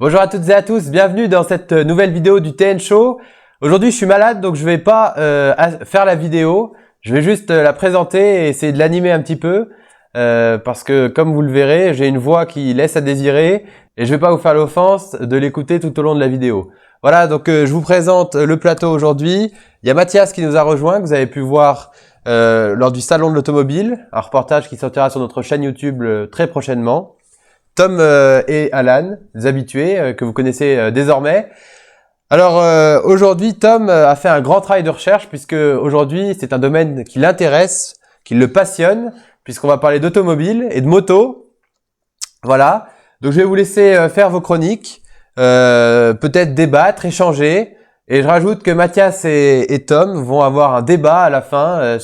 Bonjour à toutes et à tous, bienvenue dans cette nouvelle vidéo du TN Show. Aujourd'hui je suis malade donc je vais pas faire la vidéo, je vais juste la présenter et essayer de l'animer un petit peu parce que comme vous le verrez j'ai une voix qui laisse à désirer et je vais pas vous faire l'offense de l'écouter tout au long de la vidéo. Voilà, donc je vous présente le plateau aujourd'hui. Il y a Mathias qui nous a rejoint, que vous avez pu voir lors du salon de l'automobile, un reportage qui sortira sur notre chaîne YouTube très prochainement. Tom et Alan, des habitués que vous connaissez désormais. Alors aujourd'hui, Tom a fait un grand travail de recherche puisque aujourd'hui, c'est un domaine qui l'intéresse, qui le passionne, puisqu'on va parler d'automobile et de moto. Voilà. Donc je vais vous laisser faire vos chroniques, peut-être débattre, échanger. Et je rajoute que Mathias et Tom vont avoir un débat à la fin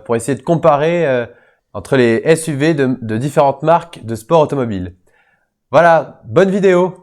pour essayer de comparer entre les SUV de différentes marques de sport automobile. Voilà, bonne vidéo!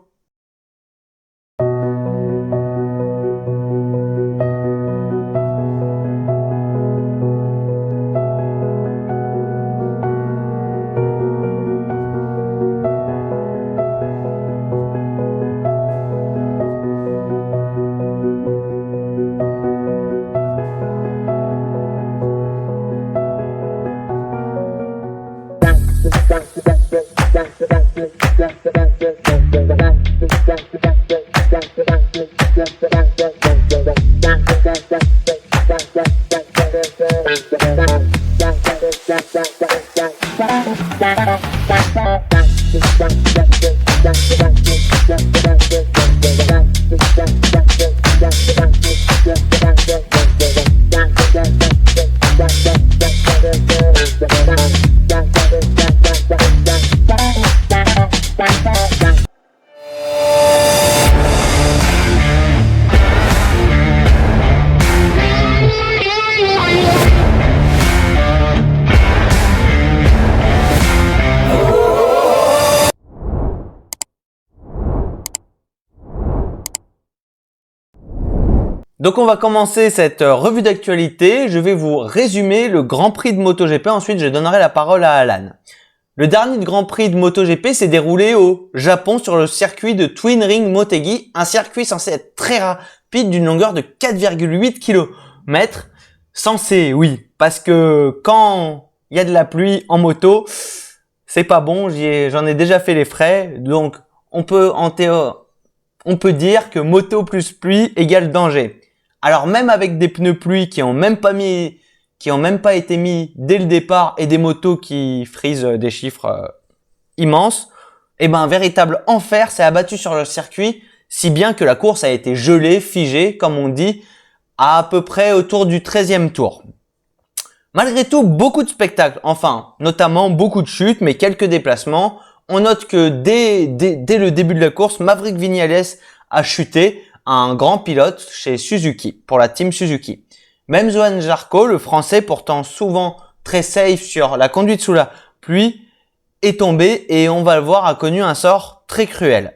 Donc on va commencer cette revue d'actualité. Je vais vous résumer le Grand Prix de MotoGP. Ensuite, je donnerai la parole à Alan. Le dernier Grand Prix de MotoGP s'est déroulé au Japon sur le circuit de Twin Ring Motegi, un circuit censé être très rapide d'une longueur de 4,8 km. Censé, oui, parce que quand il y a de la pluie en moto, c'est pas bon. J'en ai déjà fait les frais, donc on peut dire que moto plus pluie égale danger. Alors même avec des pneus pluie qui ont même pas été mis dès le départ et des motos qui frisent des chiffres immenses, un véritable enfer s'est abattu sur le circuit, si bien que la course a été gelée, figée, comme on dit, à peu près autour du 13e tour. Malgré tout, beaucoup de spectacles, enfin, notamment beaucoup de chutes, mais quelques déplacements. On note que dès le début de la course, Maverick Viñales a chuté, un grand pilote chez Suzuki, pour la team Suzuki. Même Johann Zarco, le français pourtant souvent très safe sur la conduite sous la pluie, est tombé et on va le voir a connu un sort très cruel.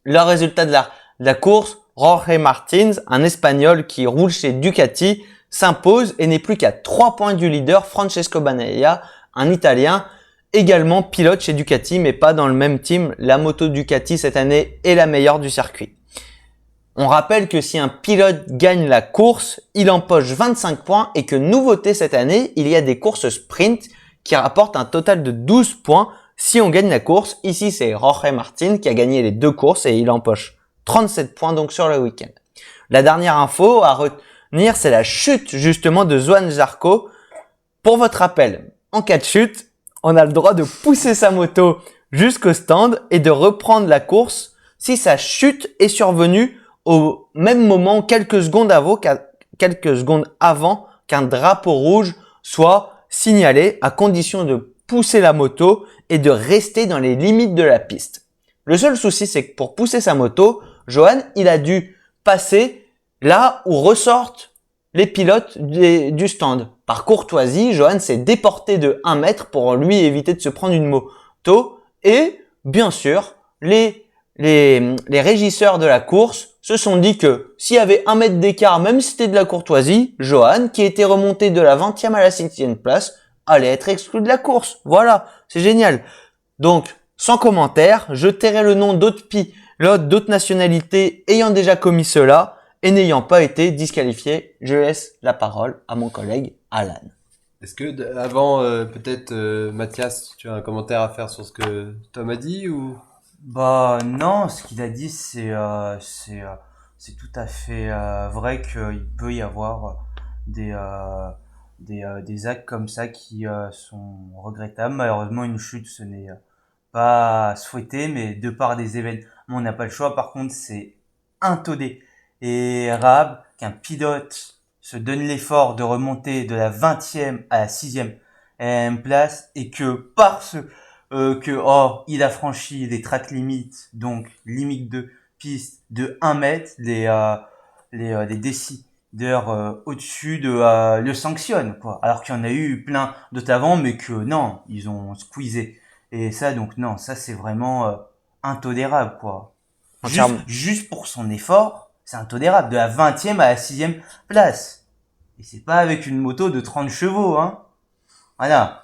Le résultat de la course, Jorge Martins, un Espagnol qui roule chez Ducati, s'impose et n'est plus qu'à 3 points du leader Francesco Bagnaia, un Italien, également pilote chez Ducati mais pas dans le même team. La moto Ducati cette année est la meilleure du circuit. On rappelle que si un pilote gagne la course, il empoche 25 points et que nouveauté cette année, il y a des courses sprint qui rapportent un total de 12 points si on gagne la course. Ici, c'est Jorge Martin qui a gagné les 2 courses et il empoche 37 points donc sur le week-end. La dernière info à retenir, c'est la chute justement de Johann Zarco. Pour votre rappel, en cas de chute, on a le droit de pousser sa moto jusqu'au stand et de reprendre la course si sa chute est survenue au même moment, quelques secondes avant qu'un drapeau rouge soit signalé, à condition de pousser la moto et de rester dans les limites de la piste. Le seul souci, c'est que pour pousser sa moto, Johann, il a dû passer là où ressortent les pilotes du stand. Par courtoisie, Johann s'est déporté de 1 mètre pour lui éviter de se prendre une moto et, bien sûr, les régisseurs de la course se sont dit que s'il y avait 1 mètre d'écart, même si c'était de la courtoisie, Johann, qui était remonté de la 20e à la 6e place, allait être exclu de la course. Voilà, c'est génial. Donc, Sans commentaire, je tairai le nom d'autres pilotes, d'autres nationalités ayant déjà commis cela et n'ayant pas été disqualifiés. Je laisse la parole à mon collègue Alan. Est-ce que avant, peut-être Mathias, tu as un commentaire à faire sur ce que Tom a dit ou? Bah non, ce qu'il a dit, c'est tout à fait vrai qu'il peut y avoir des actes comme ça qui sont regrettables. Malheureusement, une chute, ce n'est pas souhaité, mais de par des événements, on n'a pas le choix. Par contre, c'est intolérable et rare qu'un pilote se donne l'effort de remonter de la 20e à la 6e place et que il a franchi les track limites, donc limite de piste de 1 mètre, les décideurs au-dessus le sanctionnent, quoi. Alors qu'il y en a eu plein d'autres avant, mais que non, ils ont squeezé. Et ça, donc non, ça c'est vraiment intolérable, quoi. Juste pour son effort, c'est intolérable. De la 20e à la 6e place. Et c'est pas avec une moto de 30 chevaux, hein. Voilà.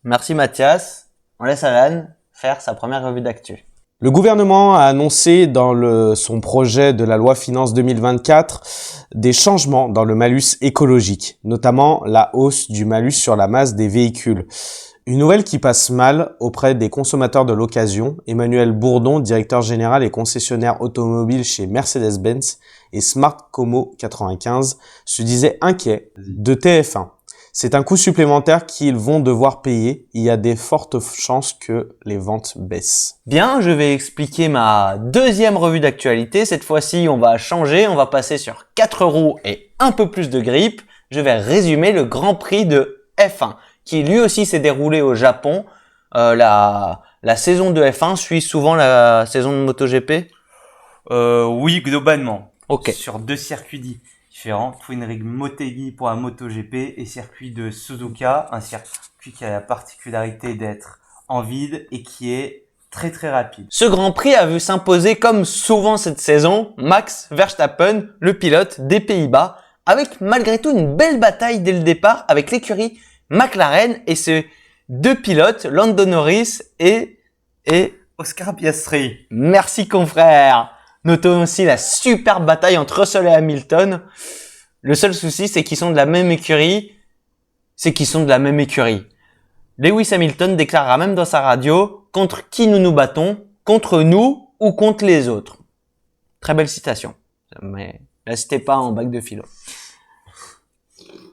Merci Mathias. On laisse Alan faire sa première revue d'actu. Le gouvernement a annoncé dans son projet de la loi finance 2024 des changements dans le malus écologique, notamment la hausse du malus sur la masse des véhicules. Une nouvelle qui passe mal auprès des consommateurs de l'occasion. Emmanuel Bourdon, directeur général et concessionnaire automobile chez Mercedes-Benz et Smart Como 95, se disait inquiet de TF1. C'est un coût supplémentaire qu'ils vont devoir payer. Il y a des fortes chances que les ventes baissent. Bien, je vais expliquer ma deuxième revue d'actualité. Cette fois-ci, on va changer. On va passer sur 4 roues et un peu plus de grippe. Je vais résumer le Grand Prix de F1, qui lui aussi s'est déroulé au Japon. La saison de F1 suit souvent la saison de MotoGP. Oui, globalement. Ok. Sur 2 circuits différents, Twin Rig Motegi pour la MotoGP et circuit de Suzuka, un circuit qui a la particularité d'être en vide et qui est très très rapide. Ce Grand Prix a vu s'imposer, comme souvent cette saison, Max Verstappen, le pilote des Pays-Bas, avec malgré tout une belle bataille dès le départ avec l'écurie McLaren et ses 2 pilotes, Lando Norris et Oscar Piastri. Merci confrère. Notons aussi la super bataille entre Russell et Hamilton. Le seul souci, c'est qu'ils sont de la même écurie. Lewis Hamilton déclarera même dans sa radio « Contre qui nous nous battons ? Contre nous ou contre les autres ?» Très belle citation. Mais la citez pas en bac de philo.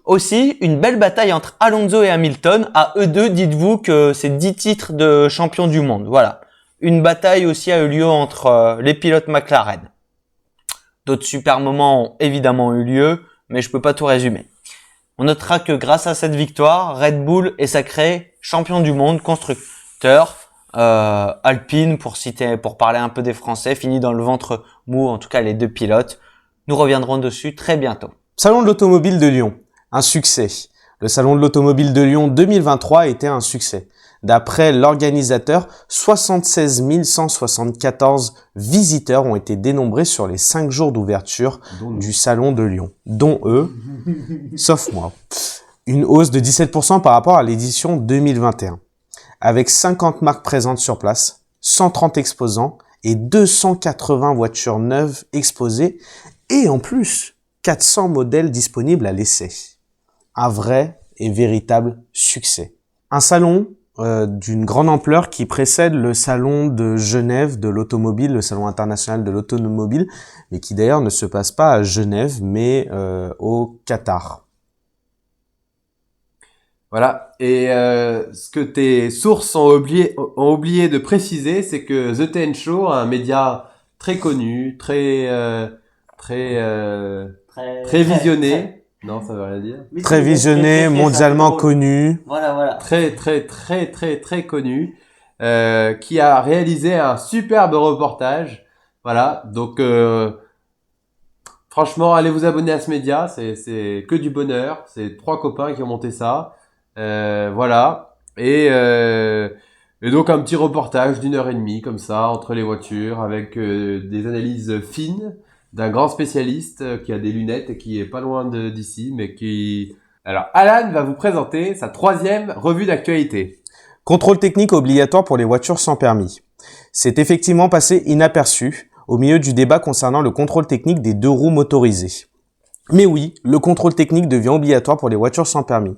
Aussi, une belle bataille entre Alonso et Hamilton. À eux deux, dites-vous que c'est 10 titres de champion du monde. Voilà. Une bataille aussi a eu lieu entre les pilotes McLaren. D'autres super moments ont évidemment eu lieu, mais je peux pas tout résumer. On notera que grâce à cette victoire, Red Bull est sacré champion du monde constructeur. Alpine, pour parler un peu des Français, finit dans le ventre mou, en tout cas les 2 pilotes. Nous reviendrons dessus très bientôt. Salon de l'automobile de Lyon, un succès. Le Salon de l'automobile de Lyon 2023 était un succès. D'après l'organisateur, 76 174 visiteurs ont été dénombrés sur les 5 jours d'ouverture du Salon de Lyon, dont eux, sauf moi. Une hausse de 17% par rapport à l'édition 2021. Avec 50 marques présentes sur place, 130 exposants et 280 voitures neuves exposées et en plus 400 modèles disponibles à l'essai. Un vrai et véritable succès. Un salon d'une grande ampleur qui précède le salon de Genève de l'automobile, le salon international de l'automobile, mais qui d'ailleurs ne se passe pas à Genève, mais au Qatar. Voilà. Et ce que tes sources ont oublié de préciser, c'est que The TN Show, un média très connu, très visionné. Non, ça veut rien dire. Très visionné, mondialement connu. Voilà. Très connu, qui a réalisé un superbe reportage. Voilà, donc franchement, allez vous abonner à ce média, c'est que du bonheur. C'est 3 copains qui ont monté ça. Voilà, et donc un petit reportage d'1h30 comme ça entre les voitures avec des analyses fines d'un grand spécialiste qui a des lunettes et qui est pas loin d'ici, mais qui... Alors, Alan va vous présenter sa 3e revue d'actualité. Contrôle technique obligatoire pour les voitures sans permis. C'est effectivement passé inaperçu au milieu du débat concernant le contrôle technique des 2 roues motorisées. Mais oui, le contrôle technique devient obligatoire pour les voitures sans permis.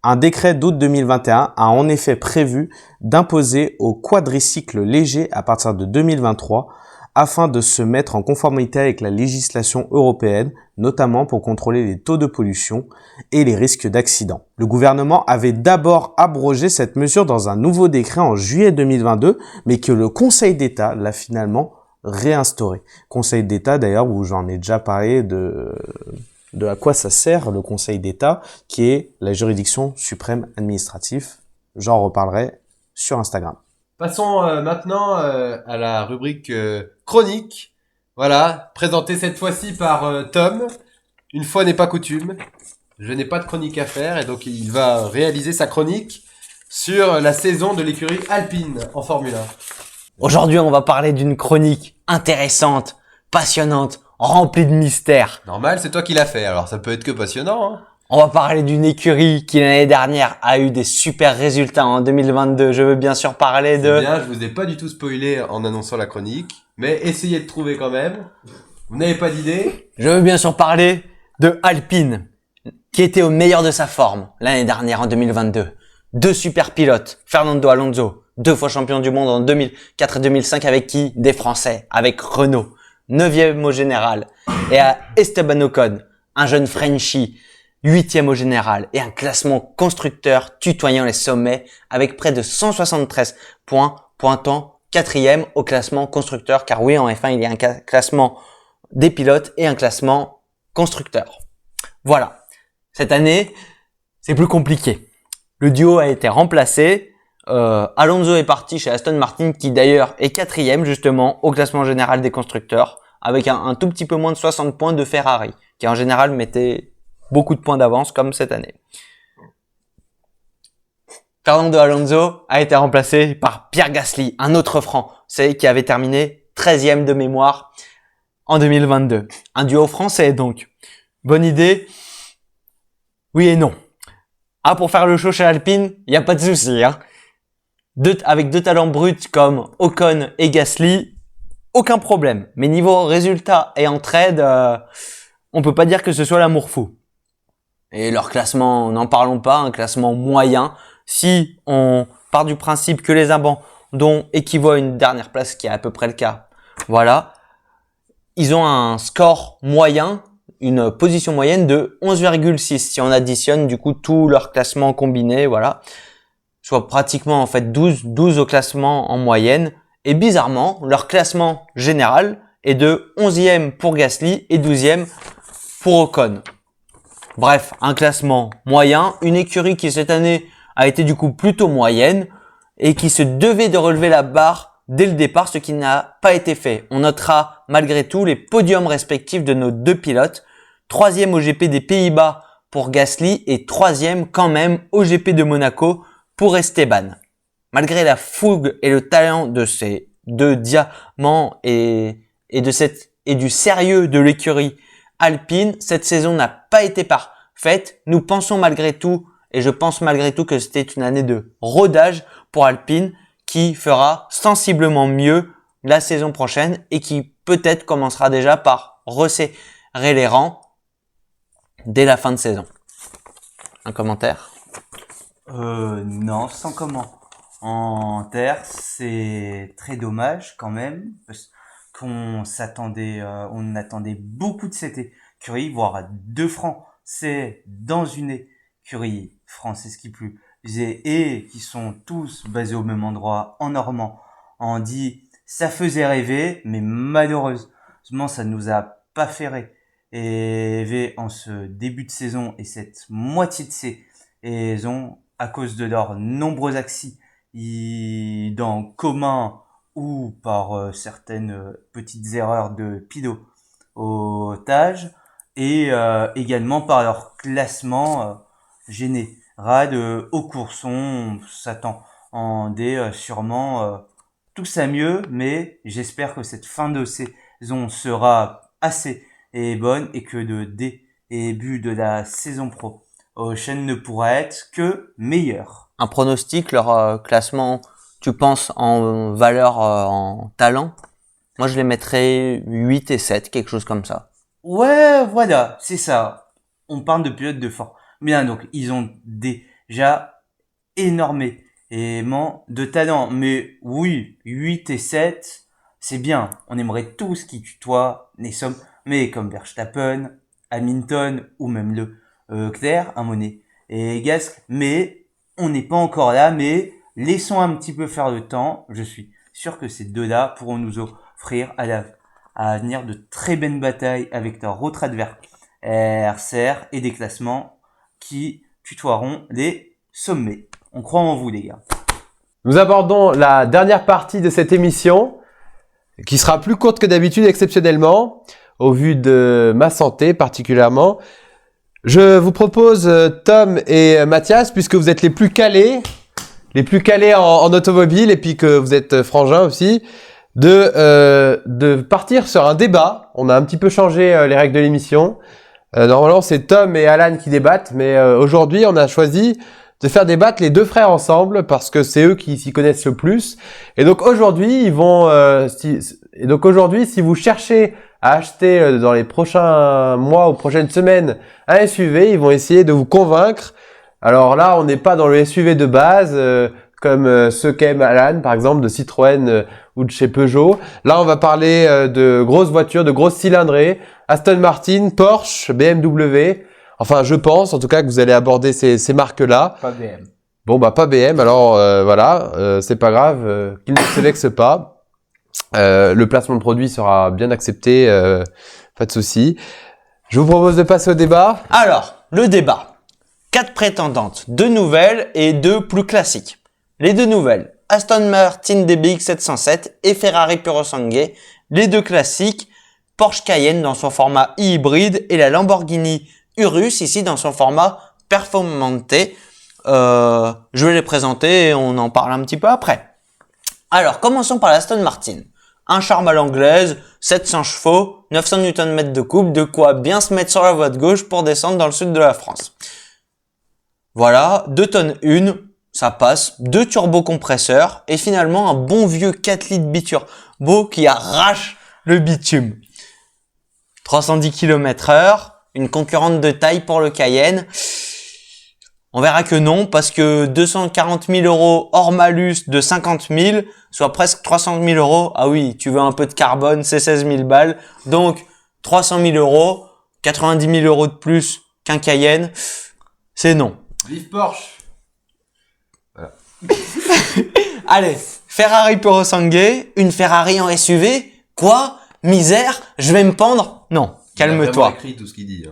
Un décret d'août 2021 a en effet prévu d'imposer aux quadricycles légers à partir de 2023 afin de se mettre en conformité avec la législation européenne, notamment pour contrôler les taux de pollution et les risques d'accident. Le gouvernement avait d'abord abrogé cette mesure dans un nouveau décret en juillet 2022, mais que le Conseil d'État l'a finalement réinstauré. Conseil d'État d'ailleurs où j'en ai déjà parlé de à quoi ça sert le Conseil d'État, qui est la juridiction suprême administrative. J'en reparlerai sur Instagram. Passons maintenant à la rubrique chronique. Voilà, présentée cette fois-ci par Tom. Une fois n'est pas coutume, je n'ai pas de chronique à faire et donc il va réaliser sa chronique sur la saison de l'écurie Alpine en Formule 1. Aujourd'hui, on va parler d'une chronique intéressante, passionnante, remplie de mystères. Normal, c'est toi qui l'as fait, alors ça peut être que passionnant. Hein. On va parler d'une écurie qui l'année dernière a eu des super résultats en 2022. Je veux bien sûr parler de... Bien, je vous ai pas du tout spoilé en annonçant la chronique, mais essayez de trouver quand même. Vous n'avez pas d'idée? Je veux bien sûr parler de Alpine, qui était au meilleur de sa forme l'année dernière en 2022. 2 super pilotes, Fernando Alonso, 2 fois champion du monde en 2004 et 2005 avec qui? Des Français, avec Renault, 9e au général, et à Esteban Ocon, un jeune Frenchie, 8e au général, et un classement constructeur tutoyant les sommets avec près de 173 points, pointant 4e au classement constructeur, car oui, en F1, il y a un classement des pilotes et un classement constructeur. Voilà. Cette année, c'est plus compliqué. Le duo a été remplacé. Alonso est parti chez Aston Martin, qui d'ailleurs est 4e justement au classement général des constructeurs, avec un tout petit peu moins de 60 points de Ferrari, qui en général mettait beaucoup de points d'avance comme cette année. Fernando Alonso a été remplacé par Pierre Gasly, un autre Français qui avait terminé 13e de mémoire en 2022. Un duo français donc. Bonne idée? Oui et non. Ah, pour faire le show chez Alpine, il n'y a pas de souci. Hein. Avec 2 talents bruts comme Ocon et Gasly, aucun problème. Mais niveau résultat et entraide, on peut pas dire que ce soit l'amour fou. Et leur classement, n'en parlons pas, un classement moyen. Si on part du principe que les abandons équivaut à une dernière place, qui est à peu près le cas, voilà. Ils ont un score moyen, une position moyenne de 11,6 si on additionne du coup tous leurs classements combinés, voilà. Soit pratiquement en fait 12 au classement en moyenne. Et bizarrement, leur classement général est de 11e pour Gasly et 12e pour Ocon. Bref, un classement moyen, une écurie qui cette année a été du coup plutôt moyenne et qui se devait de relever la barre dès le départ, ce qui n'a pas été fait. On notera malgré tout les podiums respectifs de nos 2 pilotes. 3e au GP des Pays-Bas pour Gasly et 3e quand même au GP de Monaco pour Esteban. Malgré la fougue et le talent de ces 2 diamants et du sérieux de l'écurie Alpine, cette saison n'a pas été parfaite. Nous pensons malgré tout, et je pense malgré tout que c'était une année de rodage pour Alpine qui fera sensiblement mieux la saison prochaine et qui peut-être commencera déjà par resserrer les rangs dès la fin de saison. Un commentaire? Non, sans commentaire, c'est très dommage quand même, parce qu'on s'attendait, on attendait beaucoup de cette écurie, voire 2 Français dans une écurie française qui plus et qui sont tous basés au même endroit, en Normandie. Ça faisait rêver, mais malheureusement, ça nous a pas fait rêver en ce début de saison et cette moitié de saison à cause de leurs nombreux accidents communs ou par certaines petites erreurs de pilotage et également par leur classement général aux courses. On s'attendait sûrement tous à mieux, mais j'espère que cette fin de saison sera assez bonne et que le début de la saison prochaine ne pourra être que meilleur. Un pronostic, leur classement, tu penses en valeur, en talent? Moi, je les mettrais 8 et 7, quelque chose comme ça. Ouais, voilà, c'est ça. On parle de pilotes de forme. Bien, donc, ils ont déjà énormément de talent. Mais oui, 8 et 7, c'est bien. On aimerait tous qu'ils tutoient les sommes, mais comme Verstappen, Hamilton ou même Leclerc, Monet et Gasly. Mais on n'est pas encore là, mais laissons un petit peu faire le temps. Je suis sûr que ces deux-là pourront nous offrir à venir de très belles batailles avec leurs autres adversaires et des classements qui tutoieront les sommets. On croit en vous, les gars. Nous abordons la dernière partie de cette émission, qui sera plus courte que d'habitude exceptionnellement, au vu de ma santé particulièrement. Je vous propose Tom et Mathias, puisque vous êtes les plus calés en automobile et puis que vous êtes frangins aussi, de partir sur un débat. On a un petit peu changé les règles de l'émission. Normalement, c'est Tom et Alan qui débattent, mais aujourd'hui, on a choisi de faire débattre les deux frères ensemble parce que c'est eux qui s'y connaissent le plus. Et donc aujourd'hui, si vous cherchez à acheter dans les prochains mois ou prochaines semaines un SUV, ils vont essayer de vous convaincre. Alors là, on n'est pas dans le SUV de base comme ceux qu'aime Alan, par exemple, de Citroën ou de chez Peugeot. Là, on va parler de grosses voitures, de grosses cylindrées, Aston Martin, Porsche, BMW. Enfin, je pense, en tout cas, que vous allez aborder ces marques-là. Pas BM. Bon, bah, pas BM. Alors, voilà, c'est pas grave. Qu'ils ne se vexent pas. Le placement de produit sera bien accepté. Pas de souci. Je vous propose de passer au débat. Alors, le débat. 4 prétendantes, 2 nouvelles et 2 plus classiques. Les 2 nouvelles, Aston Martin DBX 707 et Ferrari Purosangue. Les 2 classiques, Porsche Cayenne dans son format hybride et la Lamborghini Urus ici dans son format Performante. Je vais les présenter et on en parle un petit peu après. Alors, commençons par l'Aston Martin. Un charme à l'anglaise, 700 chevaux, 900 Nm de couple, de quoi bien se mettre sur la voie de gauche pour descendre dans le sud de la France. Voilà, 2 tonnes 1, ça passe, 2 turbocompresseurs et finalement un bon vieux 4 litres biturbo qui arrache le bitume. 310 km/h, une concurrente de taille pour le Cayenne. On verra que non, parce que 240 000 € hors malus de 50 000, soit presque 300 000 €. Ah oui, tu veux un peu de carbone, c'est 16 000 balles. Donc, 300 000 €, 90 000 € de plus qu'un Cayenne, c'est non. Vive Porsche. Allez, Ferrari Purosangue, une Ferrari en SUV. Quoi? Misère? Je vais me pendre? Non, calme-toi. Il a vraiment écrit tout ce qu'il dit.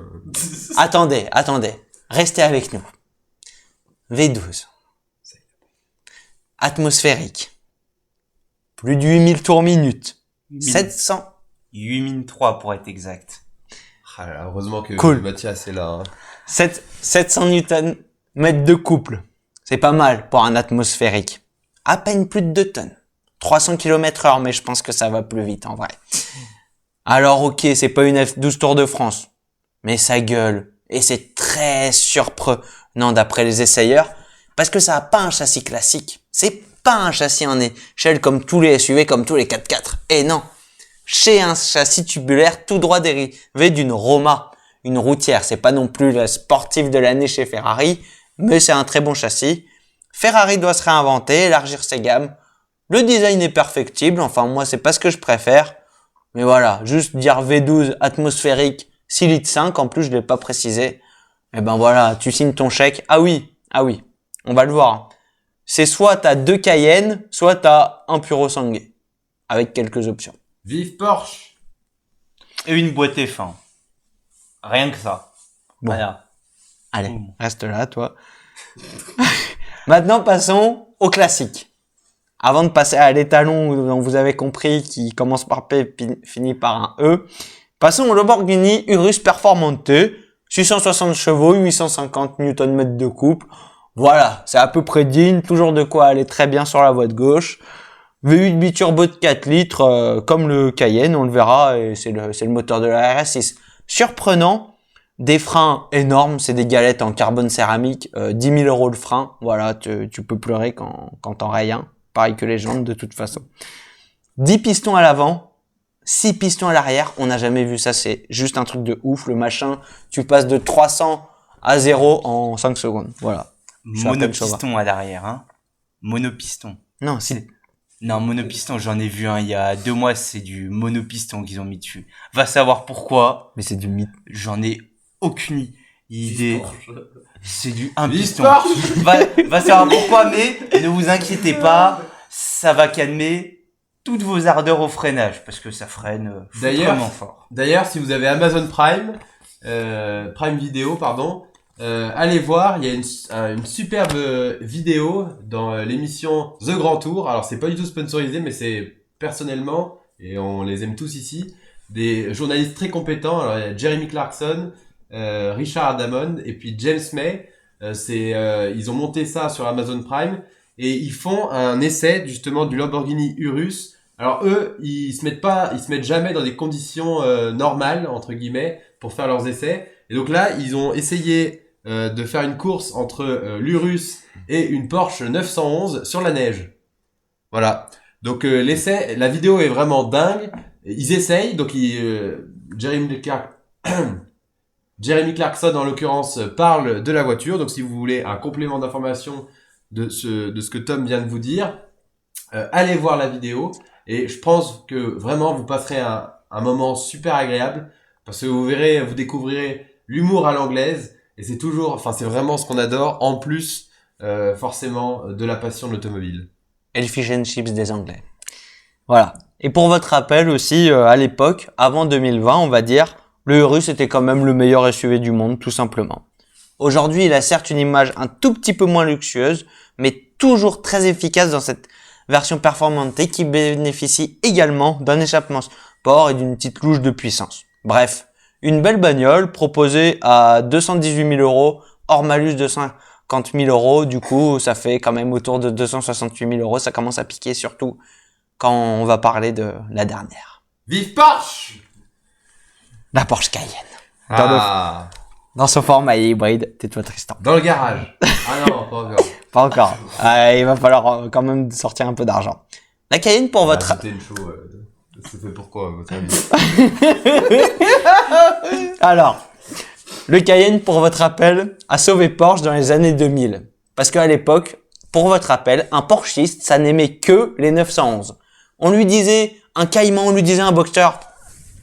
Attendez. Restez avec nous. V12. Atmosphérique. Plus de 8000 tours minute. 700. 8003 pour être exact. Ah là là, heureusement que Cool. Mathias est là. 700 Nm de couple. C'est pas mal pour un atmosphérique. À peine plus de 2 tonnes. 300 km/h, mais je pense que ça va plus vite en vrai. Alors ok, c'est pas une F12 Tour de France. Mais ça gueule. Et c'est très surprenant d'après les essayeurs. Parce que ça a pas un châssis classique. C'est pas un châssis en échelle comme tous les SUV, comme tous les 4x4. Et non. Chez un châssis tubulaire tout droit dérivé d'une Roma. Une routière. C'est pas non plus la sportive de l'année chez Ferrari. Mais c'est un très bon châssis. Ferrari doit se réinventer, élargir ses gammes. Le design est perfectible. Enfin, moi, c'est pas ce que je préfère. Mais voilà. Juste dire V12 atmosphérique 6 litres 5. En plus, je l'ai pas précisé. Et ben voilà. Tu signes ton chèque. Ah oui. On va le voir. C'est soit t'as 2 Cayenne, soit t'as un Purosangue. Avec quelques options. Vive Porsche. Et une boîte F1. Rien que ça. Bon. Voilà. Allez, reste là, toi. Maintenant, passons au classique. Avant de passer à l'étalon dont vous avez compris qui commence par P finit par un E, passons au Lamborghini Urus Performante. 660 chevaux, 850 Nm de couple. Voilà, c'est à peu près digne, toujours de quoi aller très bien sur la voie de gauche. V8 biturbo de 4 litres, comme le Cayenne, on le verra, et c'est le moteur de la RS6. Surprenant, Des freins énormes, c'est des galettes en carbone céramique, 10 000 € le frein. Voilà, tu peux pleurer quand t'en rayes un. Pareil que les jantes de toute façon. 10 pistons à l'avant, 6 pistons à l'arrière. On n'a jamais vu ça, c'est juste un truc de ouf. Le machin, tu passes de 300 à 0 en 5 secondes. Voilà. suis à peine Monopiston à l'arrière, hein. Monopiston. Non, si. Non, monopiston, j'en ai vu un il y a 2 mois, c'est du monopiston qu'ils ont mis dessus. Va savoir pourquoi, Mais c'est du mythe. j'en ai aucune idée. C'est du un Vive piston. Porsche. Va savoir pourquoi, mais ne vous inquiétez pas, ça va calmer toutes vos ardeurs au freinage, parce que ça freine D'ailleurs- vraiment fort. D'ailleurs, si vous avez Amazon Prime, Prime Video, pardon, allez voir, il y a une superbe vidéo dans l'émission The Grand Tour. Alors, c'est pas du tout sponsorisé, mais c'est personnellement, et on les aime tous ici, des journalistes très compétents. Alors, il y a Jeremy Clarkson, Richard Adamon et puis James May. Ils ont monté ça sur Amazon Prime et ils font un essai justement du Lamborghini Urus. Alors eux, ils se mettent jamais dans des conditions normales entre guillemets pour faire leurs essais. Et donc là, ils ont essayé de faire une course entre l'Urus et une Porsche 911 sur la neige. Voilà. Donc l'essai, la vidéo est vraiment dingue. Ils essayent. Donc Jeremy Clarkson, en l'occurrence, parle de la voiture. Donc, si vous voulez un complément d'information de ce que Tom vient de vous dire, allez voir la vidéo. Et je pense que vraiment, vous passerez un moment super agréable parce que vous verrez, vous découvrirez l'humour à l'anglaise. Et c'est vraiment ce qu'on adore. En plus, forcément, de la passion de l'automobile. Et le fish and chips des Anglais. Voilà. Et pour votre rappel aussi, à l'époque, avant 2020, on va dire, le Urus était quand même le meilleur SUV du monde, tout simplement. Aujourd'hui, il a certes une image un tout petit peu moins luxueuse, mais toujours très efficace dans cette version performante et qui bénéficie également d'un échappement sport et d'une petite louche de puissance. Bref, une belle bagnole proposée à 218 000 €, hors malus de 50 000 €. Du coup, ça fait quand même autour de 268 000 €. Ça commence à piquer, surtout quand on va parler de la dernière. Vive Porsche. La Porsche Cayenne. Ah, Dans son format hybride, tais-toi Tristan. dans le garage. Ah non, pas encore. Pas encore. Il va falloir quand même sortir un peu d'argent. La Cayenne pour votre... C'était une show. C'est fait pourquoi, à votre avis? Alors, le Cayenne, pour votre rappel, a sauvé Porsche dans les années 2000. Parce qu'à l'époque, pour votre rappel, un Porschiste, ça n'aimait que les 911. On lui disait un Cayman, on lui disait un Boxster.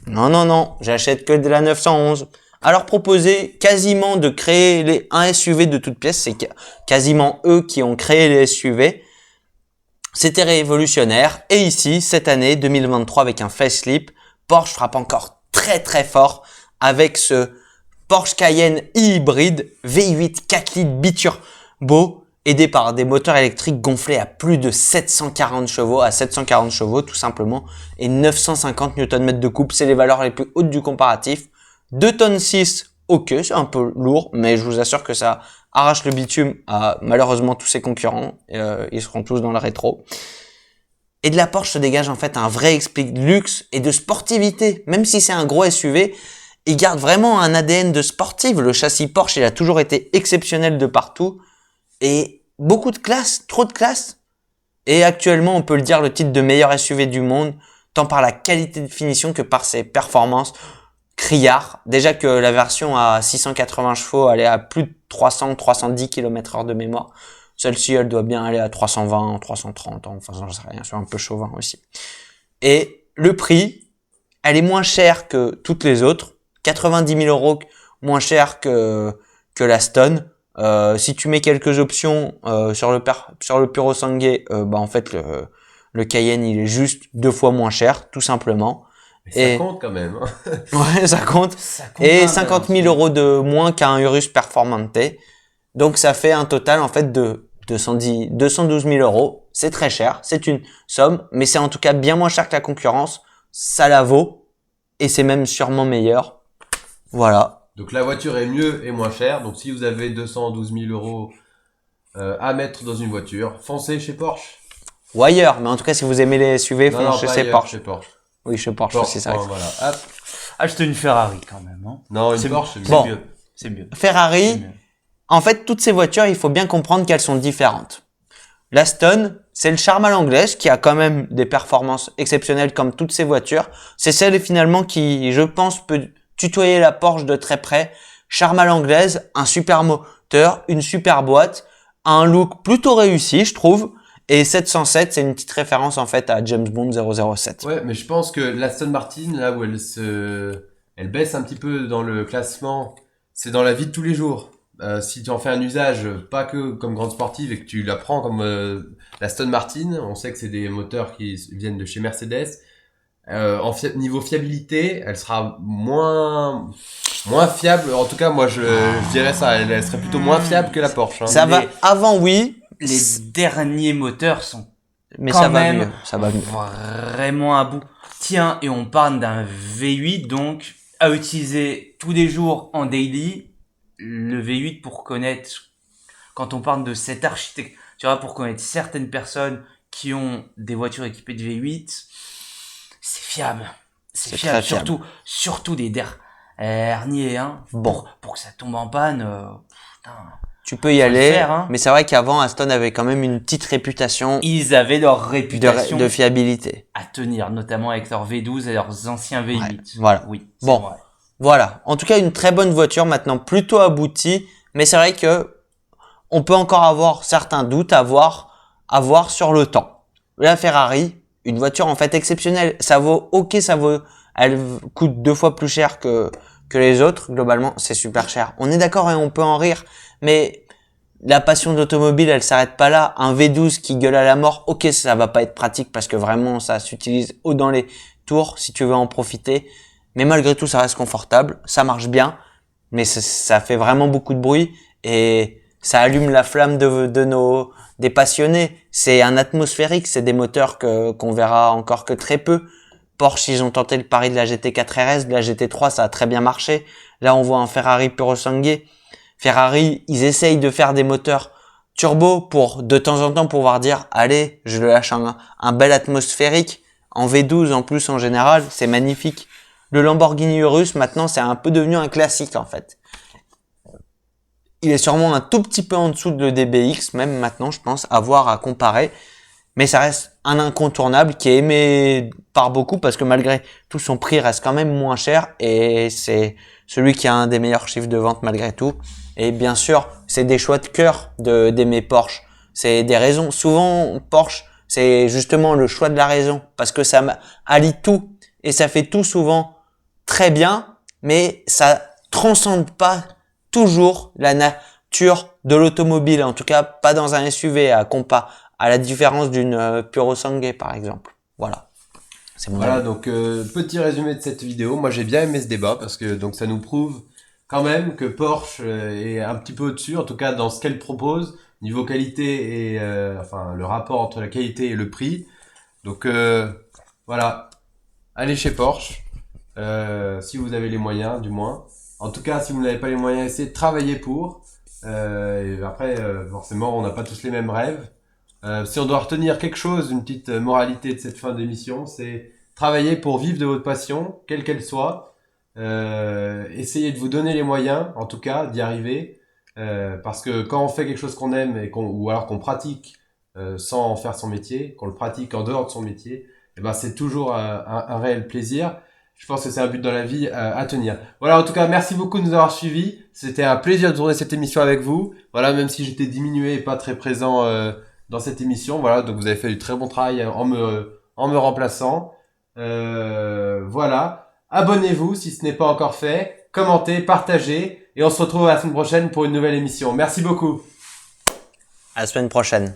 Non, j'achète que de la 911. Alors proposer quasiment de créer un SUV de toutes pièces, c'est quasiment eux qui ont créé les SUV. C'était révolutionnaire. Et ici, cette année 2023, avec un facelift, Porsche frappe encore très très fort avec ce Porsche Cayenne hybride V8 4 litres biturbo, aidé par des moteurs électriques gonflés à plus de 740 chevaux tout simplement, et 950 Nm de couple. C'est les valeurs les plus hautes du comparatif. 2 tonnes 6, ok, c'est un peu lourd, mais je vous assure que ça arrache le bitume à malheureusement tous ses concurrents. Ils seront tous dans le rétro. Et de la Porsche se dégage en fait un vrai esprit de luxe et de sportivité. Même si c'est un gros SUV, il garde vraiment un ADN de sportive. Le châssis Porsche, il a toujours été exceptionnel de partout. Et beaucoup de classe, trop de classe. Et actuellement, on peut le dire, le titre de meilleur SUV du monde, tant par la qualité de finition que par ses performances. Criard. Déjà que la version à 680 chevaux, elle est à plus de 310 km/h de mémoire. Celle-ci, elle doit bien aller à 320, 330, enfin, j'en sais rien, je suis un peu chauvin aussi. Et le prix, elle est moins chère que toutes les autres. 90 000 € moins cher que la Stone. Si tu mets quelques options sur le Purosangue, en fait le Cayenne il est juste 2 fois moins cher, tout simplement. Mais ça compte quand même. Hein. Ouais, ça compte. Ça compte Et pas, 50 hein. 000 € de moins qu'un Urus Performante. Donc ça fait un total en fait de 212 000 €. C'est très cher, c'est une somme, mais c'est en tout cas bien moins cher que la concurrence. Ça la vaut et c'est même sûrement meilleur. Voilà. Donc la voiture est mieux et moins chère. Donc si vous avez 212 000 € à mettre dans une voiture, foncez chez Porsche. Ou ailleurs, mais en tout cas si vous aimez les SUV, Non, foncez pas chez ailleurs, Porsche. chez Porsche. Oui, chez Porsche Porsche, aussi, ça. voilà. Hop. Acheter une Ferrari quand même. Hein. Non, une C'est Porsche, c'est Bon. mieux. C'est mieux. C'est Ferrari, mieux. en fait, toutes ces voitures, il faut bien comprendre qu'elles sont différentes. L'Aston, c'est le charme à l'anglaise qui a quand même des performances exceptionnelles comme toutes ces voitures. C'est celle finalement qui, je pense, peut tutoyer la Porsche de très près. Charme à l'anglaise, un super moteur, une super boîte, un look plutôt réussi, je trouve. Et 707, c'est une petite référence en fait à James Bond 007. Ouais, mais je pense que l'Aston Martin, là où elle baisse un petit peu dans le classement, c'est dans la vie de tous les jours. Si tu en fais un usage, pas que comme grande sportive et que tu la prends comme l'Aston Martin, on sait que c'est des moteurs qui viennent de chez Mercedes. Niveau fiabilité, elle sera moins fiable. En tout cas, moi, je dirais ça. Elle serait plutôt moins fiable que la Porsche. Hein. Ça va avant, oui, Les derniers moteurs sont mais quand ça va même mieux. Ça va mieux. vraiment à bout. Tiens, et on parle d'un V8, donc à utiliser tous les jours en daily. Le V8 pour connaître, quand on parle de cette architecture, tu vois, pour connaître certaines personnes qui ont des voitures équipées de V8, c'est fiable. C'est fiable, très fiable. surtout des derniers, hein. Bon. Pour que ça tombe en panne, putain. Tu peux y Faut le aller, faire, hein. mais c'est vrai qu'avant, Aston avait quand même une petite réputation Ils avaient leur réputation de fiabilité. à tenir, notamment avec leurs V12 et leurs anciens V8. Ouais, voilà. Oui. c'est Bon. vrai. Voilà. En tout cas, une très bonne voiture maintenant, plutôt aboutie, mais c'est vrai que on peut encore avoir certains doutes à voir sur le temps. La Ferrari, une voiture en fait exceptionnelle. Elle coûte 2 fois plus cher que les autres. Globalement, c'est super cher. On est d'accord et on peut en rire, mais la passion d'automobile, elle s'arrête pas là. Un V12 qui gueule à la mort, ok, ça va pas être pratique parce que vraiment, ça s'utilise haut dans les tours si tu veux en profiter. Mais malgré tout, ça reste confortable, ça marche bien, mais ça fait vraiment beaucoup de bruit et ça allume la flamme des passionnés. C'est un atmosphérique, c'est des moteurs qu'on verra encore que très peu. Porsche, ils ont tenté le pari de la GT4 RS, de la GT3, ça a très bien marché. Là, on voit un Ferrari puro sangue. Ferrari, ils essayent de faire des moteurs turbo pour, de temps en temps, pouvoir dire, allez, je le lâche un bel atmosphérique. En V12, en plus, en général, c'est magnifique. Le Lamborghini Urus, maintenant, c'est un peu devenu un classique, en fait. Il est sûrement un tout petit peu en dessous de le DBX, même maintenant, je pense, à voir, à comparer. Mais ça reste un incontournable qui est aimé par beaucoup parce que malgré tout, son prix reste quand même moins cher et c'est celui qui a un des meilleurs chiffres de vente malgré tout. Et bien sûr, c'est des choix de cœur d'aimer Porsche. C'est des raisons. Souvent, Porsche, c'est justement le choix de la raison parce que ça allie tout et ça fait tout souvent très bien, mais ça transcende pas toujours la nature de l'automobile, en tout cas pas dans un SUV à la différence d'une Puro Sangue par exemple. Voilà. C'est mon Voilà, avis. donc petit résumé de cette vidéo. Moi, j'ai bien aimé ce débat parce que donc ça nous prouve quand même que Porsche est un petit peu au-dessus, en tout cas dans ce qu'elle propose niveau qualité et enfin le rapport entre la qualité et le prix. Donc voilà, allez chez Porsche si vous avez les moyens, du moins. En tout cas, si vous n'avez pas les moyens, essayez de travailler pour. Et après, forcément, on n'a pas tous les mêmes rêves. Si on doit retenir quelque chose, une petite moralité de cette fin d'émission, c'est travailler pour vivre de votre passion, quelle qu'elle soit. Essayez de vous donner les moyens, en tout cas, d'y arriver. Parce que quand on fait quelque chose qu'on aime ou alors qu'on pratique sans en faire son métier, qu'on le pratique en dehors de son métier, eh ben c'est toujours un réel plaisir. Je pense que c'est un but dans la vie à tenir. Voilà, en tout cas, merci beaucoup de nous avoir suivis. C'était un plaisir de tourner cette émission avec vous. Voilà, même si j'étais diminué et pas très présent dans cette émission. Voilà, donc vous avez fait du très bon travail en me remplaçant. Voilà, abonnez-vous si ce n'est pas encore fait. Commentez, partagez. Et on se retrouve la semaine prochaine pour une nouvelle émission. Merci beaucoup. À la semaine prochaine.